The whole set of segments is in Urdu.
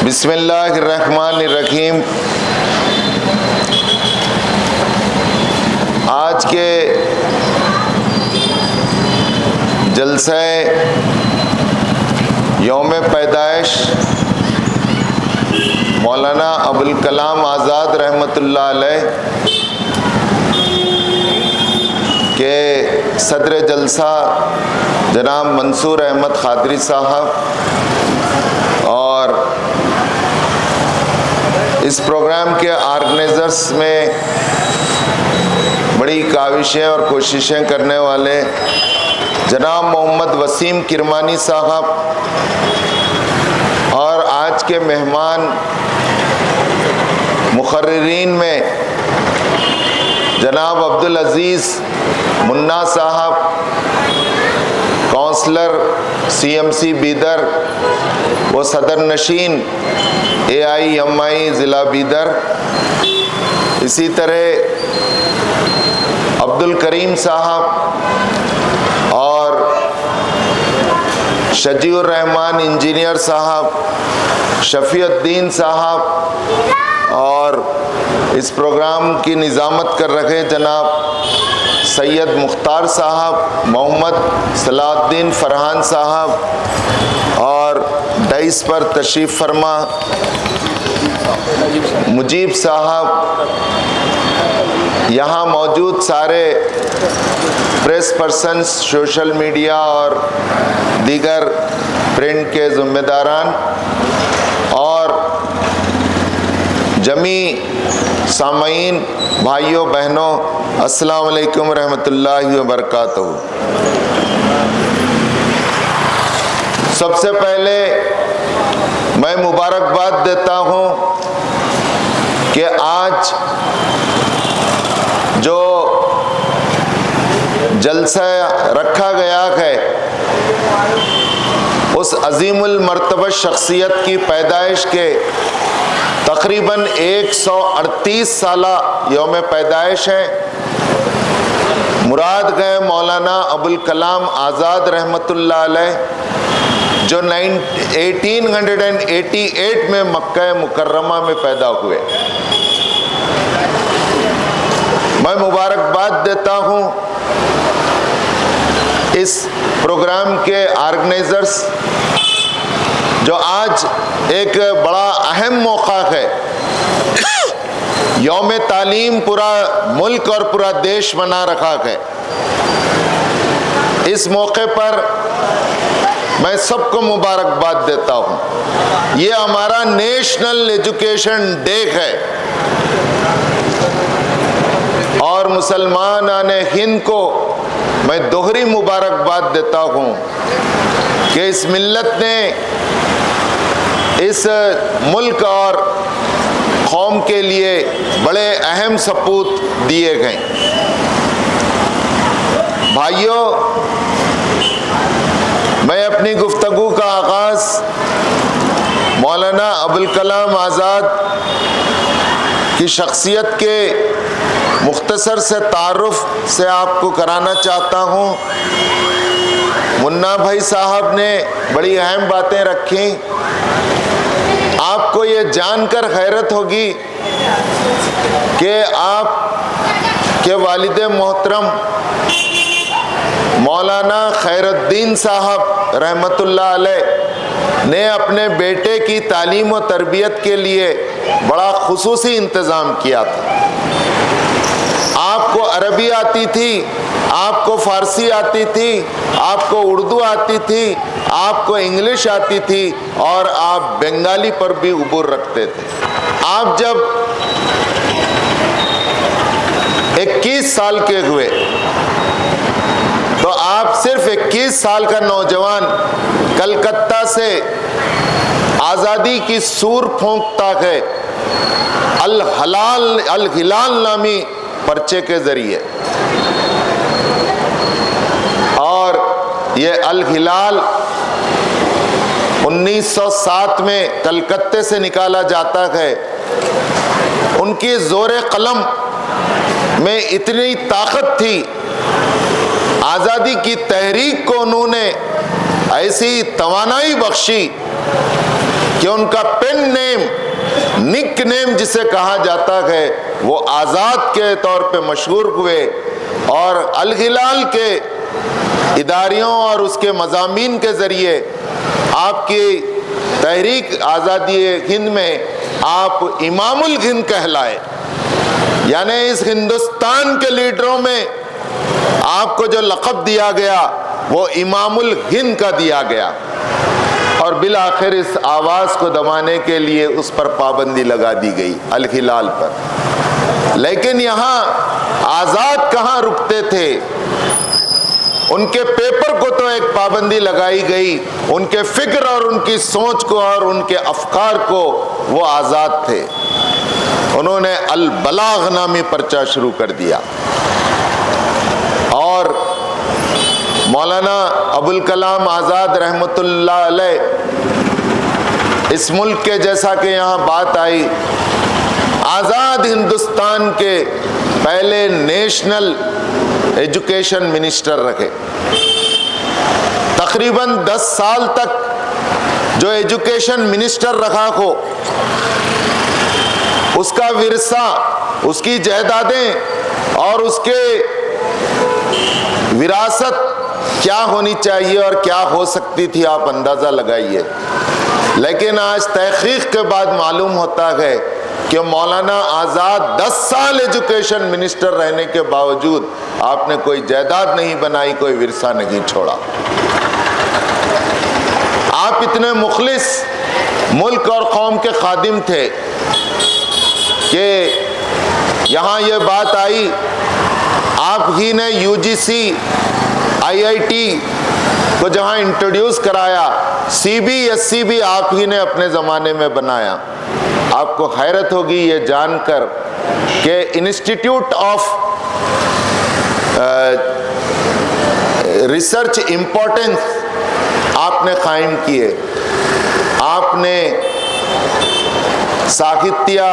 بسم اللہ الرحمن الرحیم۔ آج کے جلسہ یوم پیدائش مولانا ابوالکلام آزاد رحمۃ اللہ علیہ کے صدر جلسہ جناب منصور احمد قادری صاحب اور اس پروگرام کے آرگنائزرز میں بڑی کاوشیں اور کوششیں کرنے والے جناب محمد وسیم کرمانی صاحب اور آج کے مہمان مقررین میں جناب عبدالعزیز منا صاحب، کونسلر CMC بیدر و صدر نشین AIMI ضلع بیدر، اسی طرح عبدالکریم صاحب اور شجیع الرحمان انجینئر صاحب، شفیع الدین صاحب اور اس پروگرام کی نظامت کر رہے جناب سید مختار صاحب، محمد صلاح الدین فرحان صاحب اور ڈائس پر تشریف فرما مجیب صاحب، یہاں موجود سارے پریس پرسنز، سوشل میڈیا اور دیگر پرنٹ کے ذمہ داران اور جمیع سامعین بھائیوں بہنوں، السلام علیکم ورحمۃ اللہ وبرکاتہ۔ سب سے پہلے میں مبارکباد دیتا ہوں کہ آج جو جلسہ رکھا گیا ہے اس عظیم المرتبہ شخصیت کی پیدائش کے تقریباً 138 سالہ یوم پیدائش ہے۔ مراد گئے مولانا ابوالکلام آزاد رحمۃ اللہ علیہ جو 1888 میں مکہ مکرمہ میں پیدا ہوئے۔ میں مبارکباد دیتا ہوں اس پروگرام کے آرگنائزرز جو آج ایک بڑا اہم موقع ہے، یوم تعلیم پورا ملک اور پورا دیش منا رکھا ہے۔ اس موقع پر میں سب کو مبارکباد دیتا ہوں۔ یہ ہمارا نیشنل ایجوکیشن ڈے ہے اور مسلمانان ہند کو میں دوہری مبارکباد دیتا ہوں کہ اس ملت نے اس ملک اور قوم کے لیے بڑے اہم سپوت دیے گئے۔ بھائیوں، میں اپنی گفتگو کا آغاز مولانا ابوالکلام آزاد کی شخصیت کے مختصر سے تعارف سے آپ کو کرانا چاہتا ہوں۔ منا بھائی صاحب نے بڑی اہم باتیں رکھی۔ آپ کو یہ جان کر حیرت ہوگی کہ آپ کے والد محترم مولانا خیر الدین صاحب رحمۃ اللہ علیہ نے اپنے بیٹے کی تعلیم و تربیت کے لیے بڑا خصوصی انتظام کیا تھا۔ آپ کو عربی آتی تھی، آپ کو فارسی آتی تھی، آپ کو اردو آتی تھی، آپ کو انگلش آتی تھی اور آپ بنگالی پر بھی عبور رکھتے تھے۔ آپ جب 21 سال کے ہوئے تو آپ صرف 21 سال کا نوجوان کلکتہ سے آزادی کی سور پھونکتا ہے الہلال نامی پرچے کے ذریعے، اور یہ الہلال 1907 میں کلکتے سے نکالا جاتا ہے۔ ان کی زور قلم میں اتنی طاقت تھی، آزادی کی تحریک کو انہوں نے ایسی توانائی بخشی کہ ان کا پین نیم، نک نیم جسے کہا جاتا ہے، وہ آزاد کے طور پہ مشہور ہوئے، اور الہلال کے اداریوں اور اس کے مضامین کے ذریعے آپ کی تحریک آزادی ہند میں آپ امام الہند کہلائے. یعنی اس ہندوستان کے لیڈروں میں آپ کو جو لقب دیا گیا وہ امام الہند کا دیا گیا، اور بالآخر اس آواز کو دبانے کے لیے اس پر پابندی لگا دی گئی، الہلال پر. لیکن یہاں آزاد کہاں رکتے تھے؟ ان کے پیپر کو تو ایک پابندی لگائی گئی، ان کے فکر اور ان کی سوچ کو اور ان کے افکار کو وہ آزاد تھے. انہوں نے البلاغ نامی پرچہ شروع کر دیا، اور مولانا ابوالکلام آزاد رحمۃ اللہ علیہ اس ملک کے، جیسا کہ یہاں بات آئی، آزاد ہندوستان کے پہلے نیشنل ایجوکیشن منسٹر رکھے. تقریباً 10 سال تک جو ایجوکیشن منسٹر رکھا ہو، اس کا ورثہ، اس کی جائیدادیں اور اس کے وراثت کیا ہونی چاہیے اور کیا ہو سکتی تھی، آپ اندازہ لگائیے. لیکن آج تحقیق کے بعد معلوم ہوتا ہے کہ مولانا آزاد 10 سال ایجوکیشن منسٹر رہنے کے باوجود آپ نے کوئی جائیداد نہیں بنائی، کوئی ورثہ نہیں چھوڑا. آپ اتنے مخلص ملک اور قوم کے خادم تھے کہ یہاں یہ بات آئی، آپ ہی نے UGC IIT کو جہاں انٹروڈیوس کرایا، CBSE بھی آپ ہی نے اپنے زمانے میں بنایا. آپ کو حیرت ہوگی یہ جان کر کہ انسٹیٹیوٹ آف ریسرچ امپورٹنس آپ نے قائم کیے. آپ نے ساہتیہ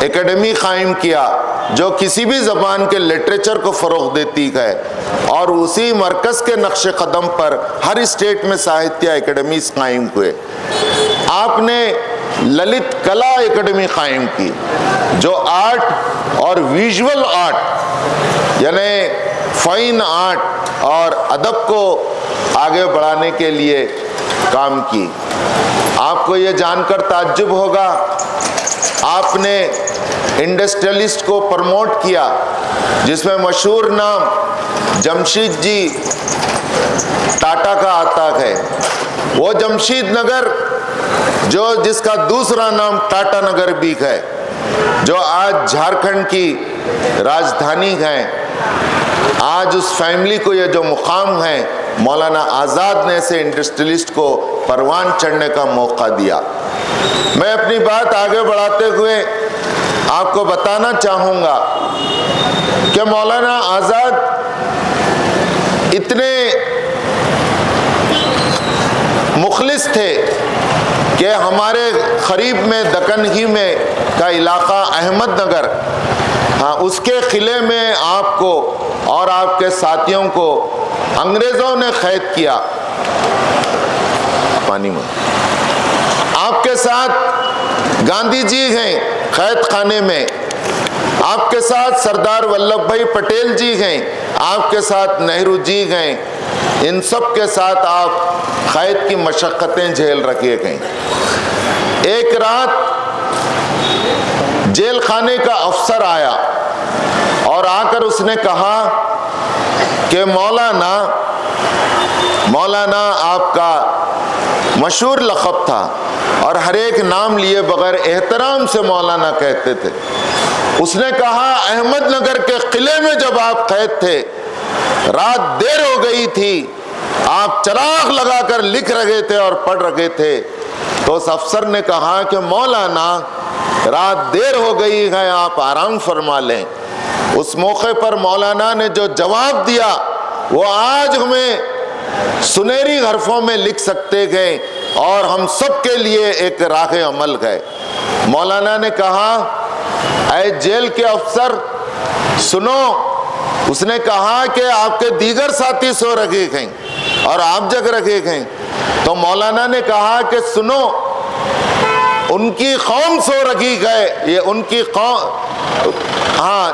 اکیڈمی قائم کیا جو کسی بھی زبان کے لٹریچر کو فروغ دیتی ہے، اور اسی مرکز کے نقش قدم پر ہر اسٹیٹ میں ساہتیہ اکیڈمیز قائم ہوئے. آپ نے للت کلا اکیڈمی قائم کی جو آرٹ اور ویژول آرٹ یعنی فائن آرٹ اور ادب کو آگے بڑھانے کے لیے کام کی. آپ کو یہ جان کر تعجب ہوگا، آپ نے انڈسٹریلسٹ کو پروموٹ کیا جس میں مشہور نام جمشید جی ٹاٹا کا آتا ہے. وہ جمشید نگر جس کا دوسرا نام ٹاٹا نگر بھی ہے، جو آج جھارکھنڈ کی راجدھانی ہے، آج اس فیملی کو یہ جو مقام ہے، مولانا آزاد نے اسے انڈسٹریلسٹ کو پروان چڑھنے کا موقع دیا. میں اپنی بات آگے بڑھاتے ہوئے آپ کو بتانا چاہوں گا کہ مولانا آزاد اتنے مخلص تھے کہ ہمارے قریب میں دکن ہی میں کا علاقہ احمد نگر، ہاں، اس کے قلعے میں آپ کو اور آپ کے ساتھیوں کو انگریزوں نے قید کیا. پانی میں آپ کے ساتھ گاندھی جی ہیں قید خانے میں، آپ کے ساتھ سردار ولبھ بھائی پٹیل جی ہیں، آپ کے ساتھ نہرو جی ہیں. ان سب کے ساتھ آپ قید کی مشقتیں جھیل رکھے گئے. ایک رات جیل خانے کا افسر آیا اور آ کر اس نے کہا کہ مولانا آپ کا مشہور لقب تھا اور ہر ایک نام لیے بغیر احترام سے مولانا کہتے تھے. اس نے کہا احمد نگر کے قلعے میں جب آپ قید تھے، رات دیر ہو گئی تھی، آپ چراغ لگا کر لکھ رہے تھے اور پڑھ رہے تھے، تو اس افسر نے کہا کہ مولانا رات دیر ہو گئی ہے، آپ آرام فرما لیں. اس موقع پر مولانا نے جو جواب دیا وہ آج ہمیں سنہری حرفوں میں لکھ سکتے گئے اور ہم سب کے لیے ایک راہ عمل ہے. مولانا نے کہا اے جیل کے افسر سنو. اس نے کہا کہ آپ کے دیگر ساتھی سو رکھے ہیں اور آپ جگ رکھے ہیں. تو مولانا نے کہا کہ سنو، ان کی قوم سو رکھی ہے، یہ ان کی قوم، ہاں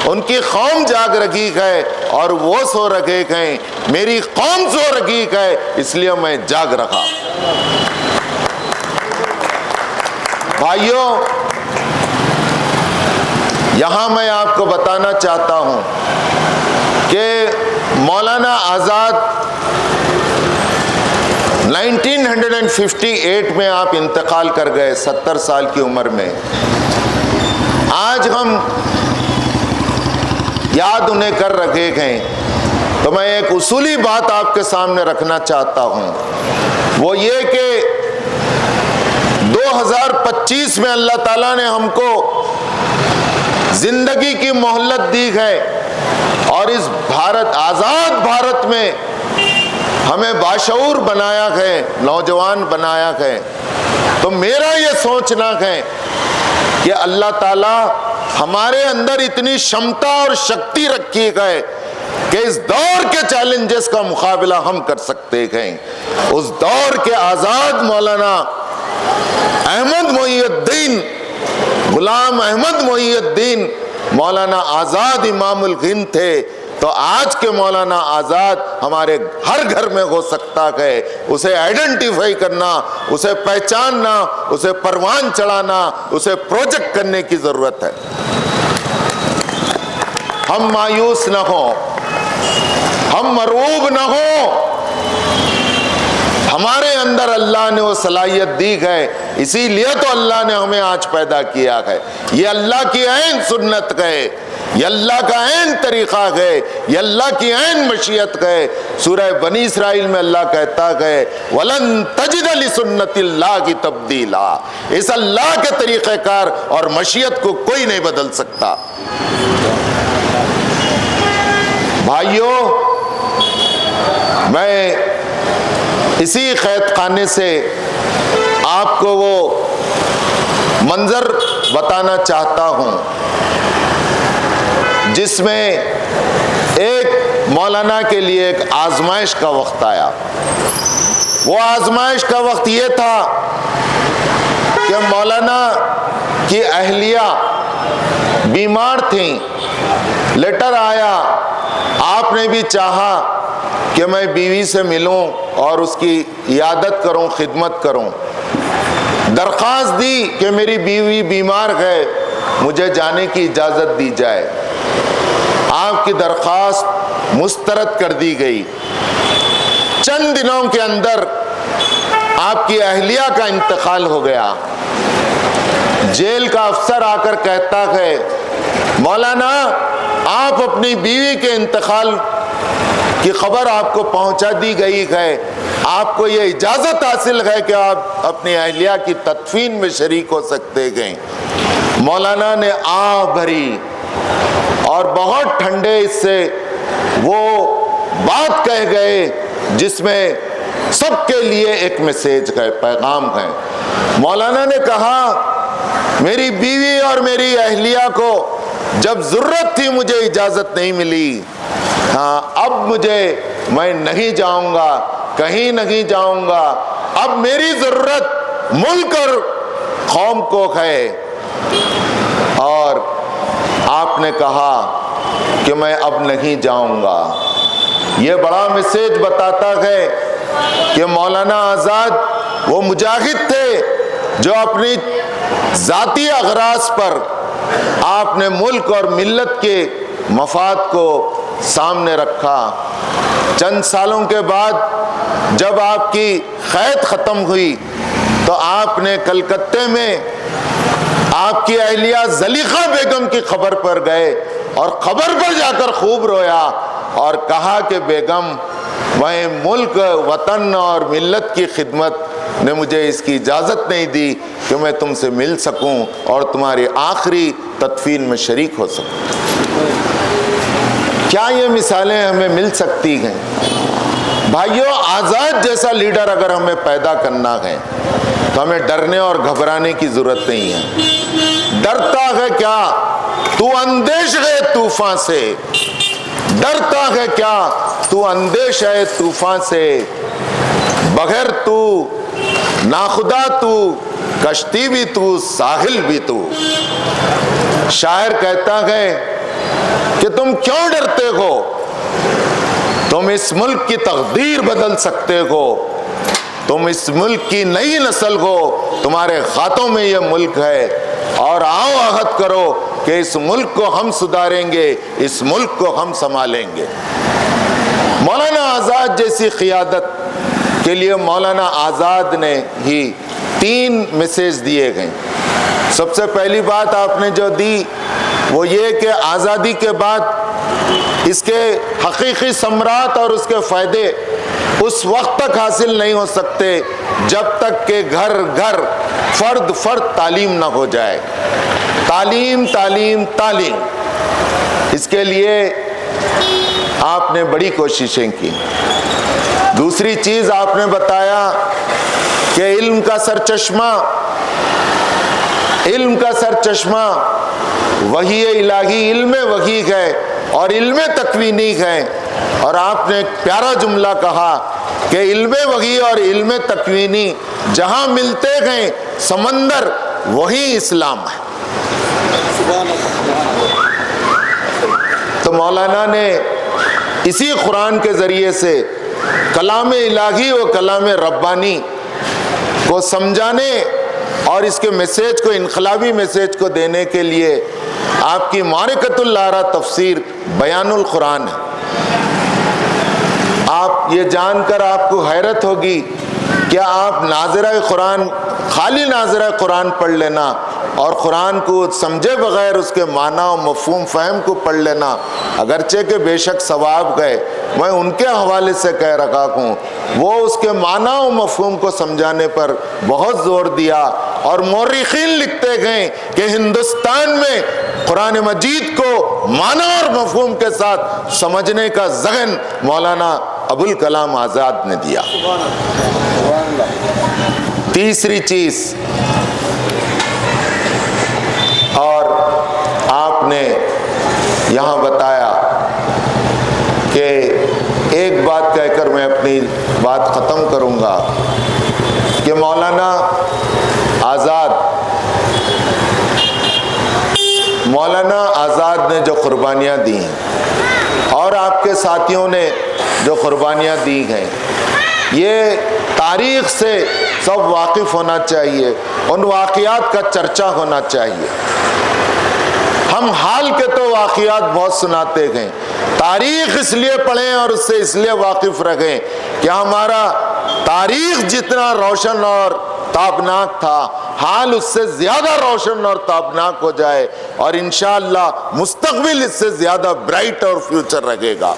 ان کی قوم جاگ رکھی ہے اور وہ سو رکھے ہیں، میری قوم سو رکھی ہے اس لیے میں جاگ رکھا۔ بھائیوں، یہاں میں آپ کو بتانا چاہتا ہوں کہ مولانا آزاد 1958 میں آپ انتقال کر گئے 70 سال کی عمر میں۔ آج ہم یاد انہیں کر رکھے ہیں، تو میں ایک اصولی بات آپ کے سامنے رکھنا چاہتا ہوں، وہ یہ کہ 2025 میں اللہ تعالیٰ نے ہم کو زندگی کی مہلت دی ہے اور اس بھارت، آزاد بھارت میں ہمیں باشعور بنایا ہے، نوجوان بنایا ہے۔ تو میرا یہ سوچنا ہے کہ اللہ تعالیٰ ہمارے اندر اتنی شمتا اور شکتی رکھی ہے کہ اس دور کے چیلنجز کا مقابلہ ہم کر سکتے ہیں۔ اس دور کے آزاد مولانا احمد محی الدین، غلام احمد محی الدین مولانا آزاد امام الہند تھے، تو آج کے مولانا آزاد ہمارے ہر گھر میں ہو سکتا ہے۔ اسے آئیڈینٹیفائی کرنا، اسے پہچاننا، اسے پروان چڑھانا، اسے پروجیکٹ کرنے کی ضرورت ہے۔ ہم مایوس نہ ہوں، ہم مرعوب نہ ہوں، ہمارے اندر اللہ نے وہ صلاحیت دی ہے، اسی لیے تو اللہ نے ہمیں آج پیدا کیا ہے۔ یہ اللہ کی عین سنت ہے، یہ اللہ کا عین طریقہ ہے، یہ اللہ کی عین مشیت ہے۔ سورہ بنی اسرائیل میں اللہ کہتا ہے وَلَن تَجِدَ لِسُنَّتِ اللَّهِ تَبْدِيلًا، اس اللہ کے طریقہ کار اور مشیت کو کوئی نہیں بدل سکتا۔ بھائیوں، میں اسی قید خانے سے آپ کو وہ منظر بتانا چاہتا ہوں جس میں ایک مولانا کے لیے ایک آزمائش کا وقت آیا۔ وہ آزمائش کا وقت یہ تھا کہ مولانا کی اہلیہ بیمار تھیں، لیٹر آیا، آپ نے بھی چاہا کہ میں بیوی سے ملوں اور اس کی عیادت کروں، خدمت کروں۔ درخواست دی کہ میری بیوی بیمار ہے، مجھے جانے کی اجازت دی جائے۔ آپ کی درخواست مسترد کر دی گئی۔ چند دنوں کے اندر آپ کی اہلیہ کا انتقال ہو گیا۔ جیل کا افسر آ کر کہتا ہے مولانا آپ اپنی بیوی کے انتقال کی خبر آپ کو پہنچا دی گئی ہے، آپ کو یہ اجازت حاصل ہے کہ آپ اپنی اہلیہ کی تدفین میں شریک ہو سکتے ہیں۔ مولانا نے آہ بھری اور بہت ٹھنڈے اس سے وہ بات کہہ گئے جس میں سب کے لیے ایک میسیج ہے، پیغام ہے۔ مولانا نے کہا میری بیوی اور میری اہلیہ کو جب ضرورت تھی مجھے اجازت نہیں ملی، ہاں اب میں نہیں جاؤں گا، کہیں نہیں جاؤں گا، اب میری ضرورت ملک اور قوم کو ہے۔ اور آپ نے کہا کہ میں اب نہیں جاؤں گا۔ یہ بڑا میسیج بتاتا ہے کہ مولانا آزاد وہ مجاہد تھے جو اپنی ذاتی اغراض پر آپ نے ملک اور ملت کے مفاد کو سامنے رکھا۔ چند سالوں کے بعد جب آپ کی قید ختم ہوئی تو آپ نے کلکتے میں آپ کی اہلیہ زلیخا بیگم کی خبر پر گئے اور خبر پر جا کر خوب رویا اور کہا کہ بیگم میں ملک، وطن اور ملت کی خدمت نے مجھے اس کی اجازت نہیں دی کہ میں تم سے مل سکوں اور تمہاری آخری تدفین میں شریک ہو سکوں۔ کیا یہ مثالیں ہمیں مل سکتی ہیں؟ بھائیوں، آزاد جیسا لیڈر اگر ہمیں پیدا کرنا ہے تو ہمیں ڈرنے اور گھبرانے کی ضرورت نہیں ہے۔ ڈرتا ہے کیا؟ تو اندیش ہے طوفان سے، ڈرتا ہے کیا؟ تو اندیش ہے طوفان سے، بغیر تو ناخدا تو کشتی بھی تو ساحل بھی تو۔ شاعر کہتا ہے کہ تم کیوں ڈرتے ہو، تم اس ملک کی تقدیر بدل سکتے ہو، تم اس ملک کی نئی نسل ہو، تمہارے ہاتھوں میں یہ ملک ہے، اور آؤ عہد کرو کہ اس ملک کو ہم سدھاریں گے، اس ملک کو ہم سنبھالیں گے۔ مولانا آزاد جیسی قیادت کے لیے مولانا آزاد نے ہی 3 میسیج دیے گئے۔ سب سے پہلی بات آپ نے جو دی وہ یہ کہ آزادی کے بعد اس کے حقیقی ثمرات اور اس کے فائدے اس وقت تک حاصل نہیں ہو سکتے جب تک کہ گھر گھر فرد فرد تعلیم نہ ہو جائے۔ تعلیم تعلیم تعلیم، اس کے لیے آپ نے بڑی کوششیں کی۔ دوسری چیز آپ نے بتایا کہ علم کا سرچشمہ وحی الہی، علم وحی ہے اور علم تکوینی ہے، اور آپ نے ایک پیارا جملہ کہا کہ علم وحی اور علم تکوینی جہاں ملتے گئے سمندر وہی اسلام ہے۔ تو مولانا نے اسی قرآن کے ذریعے سے کلام الہی و کلام ربانی کو سمجھانے اور اس کے میسیج کو، انقلابی میسیج کو دینے کے لیے آپ کی معرکۃ الارا تفسیر بیان القرآن ہے۔ آپ یہ جان کر آپ کو حیرت ہوگی کہ آپ ناظرہ قرآن، خالی ناظرہ قرآن پڑھ لینا اور قرآن کو سمجھے بغیر اس کے معنی و مفہوم فہم کو پڑھ لینا، اگرچہ کہ بے شک ثواب گئے، میں ان کے حوالے سے کہہ رہا ہوں، وہ اس کے معنی و مفہوم کو سمجھانے پر بہت زور دیا، اور مورخین لکھتے گئے کہ ہندوستان میں قرآن مجید کو معنی اور مفہوم کے ساتھ سمجھنے کا ذہن مولانا ابوالکلام آزاد نے دیا۔ تیسری چیز، اور آپ نے یہاں بتایا کہ ایک بات کہہ کر میں اپنی بات ختم کروں گا کہ مولانا آزاد نے جو قربانیاں دی ہیں اور آپ کے ساتھیوں نے جو قربانیاں دی ہیں، یہ تاریخ سے سب واقف ہونا چاہیے، ان واقعات کا چرچا ہونا چاہیے۔ ہم حال کے تو واقعات بہت سناتے گئے، تاریخ اس لیے پڑھیں اور اس سے اس لیے واقف رہیں کہ ہمارا تاریخ جتنا روشن اور تابناک تھا، حال اس سے زیادہ روشن اور تابناک ہو جائے، اور انشاءاللہ مستقبل اس سے زیادہ برائٹ اور فیوچر رہے گا۔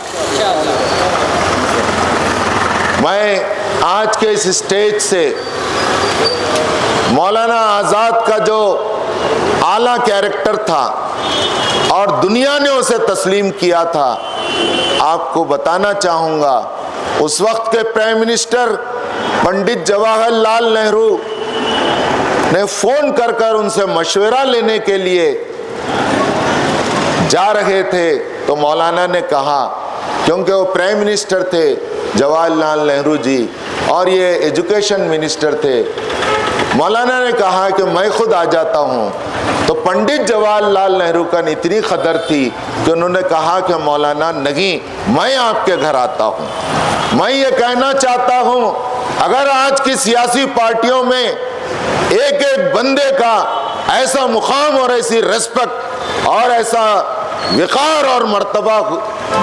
میں آج کے اس اسٹیج سے مولانا آزاد کا جو اعلیٰ کیریکٹر تھا اور دنیا نے اسے تسلیم کیا تھا، آپ کو بتانا چاہوں گا۔ اس وقت کے پرائم منسٹر پنڈت جواہر لال نہرو نے فون کر کر ان سے مشورہ لینے کے لیے جا رہے تھے، تو مولانا نے کہا، کیونکہ وہ پرائم منسٹر تھے جواہر لال نہرو جی اور یہ ایجوکیشن منسٹر تھے، مولانا نے کہا کہ میں خود آ جاتا ہوں۔ تو پنڈت جواہر لال نہرو کا اتنی قدر تھی کہ انہوں نے کہا کہ مولانا نہیں، میں آپ کے گھر آتا ہوں۔ میں یہ کہنا چاہتا ہوں، اگر آج کی سیاسی پارٹیوں میں ایک ایک بندے کا ایسا مقام اور ایسی ریسپیکٹ اور ایسا وقار اور مرتبہ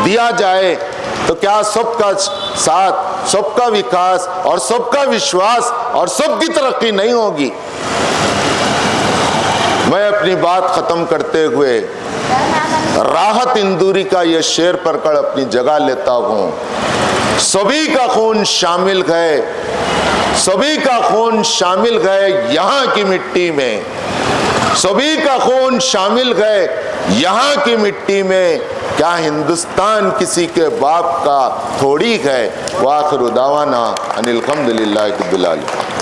دیا جائے تو کیا سب کا ساتھ، سب کا وکاس اور سب کا وشواس اور سب کی ترقی نہیں ہوگی؟ میں اپنی بات ختم کرتے ہوئے راحت اندوری کا یہ شعر پڑھ کر اپنی جگہ لیتا ہوں۔ سبھی کا خون شامل ہے، سبھی کا خون شامل ہے یہاں کی مٹی میں، سبھی کا خون شامل ہے یہاں کی مٹی میں، کیا ہندوستان کسی کے باپ کا تھوڑی ہے؟ وآخر دعوانا ان الحمدللہ رب العالمین۔